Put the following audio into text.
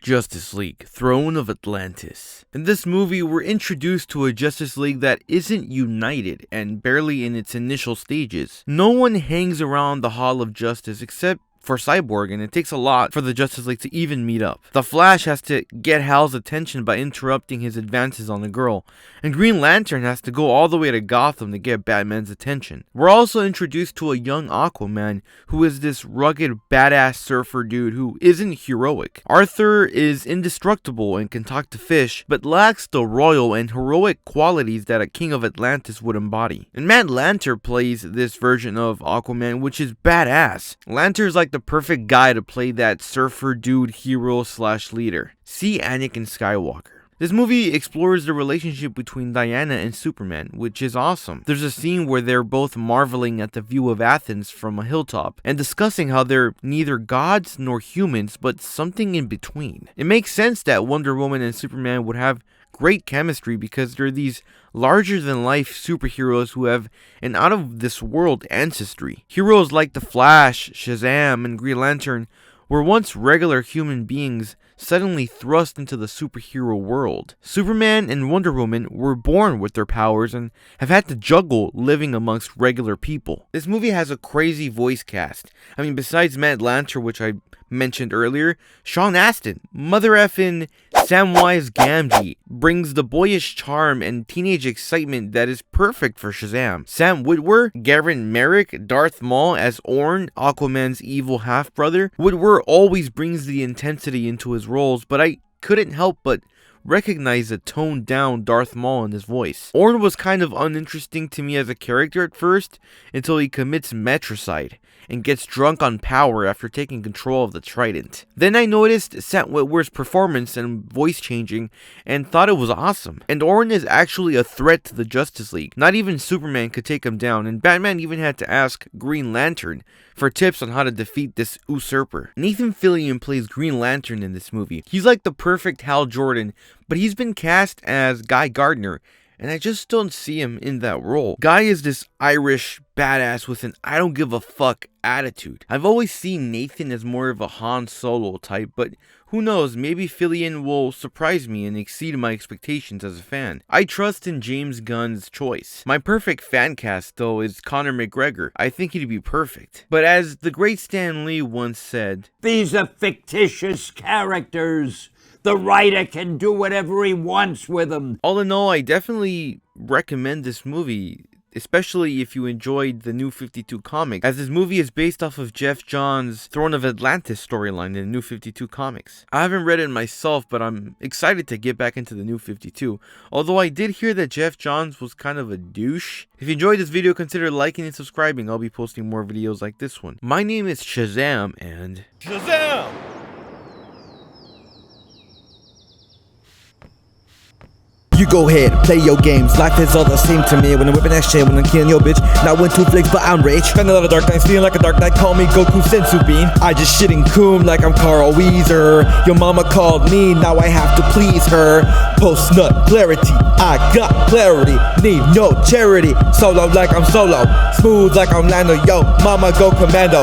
Justice League, Throne of Atlantis. In this movie, we're introduced to a Justice League that isn't united and barely in its initial stages. No one hangs around the Hall of Justice except for Cyborg, and it takes a lot for the Justice League to even meet up. The Flash has to get Hal's attention by interrupting his advances on the girl, and Green Lantern has to go all the way to Gotham to get Batman's attention. We're also introduced to a young Aquaman, who is this rugged, badass surfer dude who isn't heroic. Arthur is indestructible and can talk to fish, but lacks the royal and heroic qualities that a king of Atlantis would embody. And Matt Lanter plays this version of Aquaman, which is badass. Lanter's like the perfect guy to play that surfer dude hero / leader. See Anakin Skywalker. This movie explores the relationship between Diana and Superman, which is awesome. There's a scene where they're both marveling at the view of Athens from a hilltop and discussing how they're neither gods nor humans, but something in between. It makes sense that Wonder Woman and Superman would have great chemistry because they're these larger-than-life superheroes who have an out-of-this-world ancestry. Heroes like the Flash, SHAZAM, and Green Lantern were once regular human beings suddenly thrust into the superhero world. Superman and Wonder Woman were born with their powers and have had to juggle living amongst regular people. This movie has a crazy voice cast. I mean, besides Matt Lanter, which I mentioned earlier, Sean Astin, mother effin' Samwise Gamgee, brings the boyish charm and teenage excitement that is perfect for Shazam. Sam Witwer, Garen Merrick, Darth Maul as Orn, Aquaman's evil half-brother. Witwer always brings the intensity into his roles, but I couldn't help but recognize a toned down Darth Maul in his voice. Orn was kind of uninteresting to me as a character at first, until he commits matricide and gets drunk on power after taking control of the Trident. Then I noticed Sam Witwer's performance and voice changing and thought it was awesome. And Orn is actually a threat to the Justice League. Not even Superman could take him down, and Batman even had to ask Green Lantern for tips on how to defeat this usurper. Nathan Fillion plays Green Lantern in this movie. He's like the perfect Hal Jordan, but he's been cast as Guy Gardner, and I just don't see him in that role. Guy is this Irish badass with an I don't give a fuck attitude. I've always seen Nathan as more of a Han Solo type, but who knows, maybe Fillion will surprise me and exceed my expectations as a fan. I trust in James Gunn's choice. My perfect fan cast, though, is Conor McGregor. I think he'd be perfect. But as the great Stan Lee once said, "These are fictitious characters. The writer can do whatever he wants with them." All in all, I definitely recommend this movie, especially if you enjoyed the New 52 comic, as this movie is based off of Jeff Johns' Throne of Atlantis storyline in the New 52 comics. I haven't read it myself, but I'm excited to get back into the New 52, although I did hear that Jeff Johns was kind of a douche. If you enjoyed this video, consider liking and subscribing. I'll be posting more videos like this one. My name is Shazam, and Shazam! You go ahead, play your games. Life is all the same to me. When I'm whipping that shit, when I'm killing your bitch. Not win 2 flicks, but I'm rich. Spend a lot of dark nights, feeling like a dark knight. Call me Goku Sensu Bean. I just shitting coom like I'm Carl Weezer. Your mama called me, now I have to please her. Post nut clarity, I got clarity. Need no charity. Solo like I'm solo, smooth like I'm Lando. Yo, mama go commando.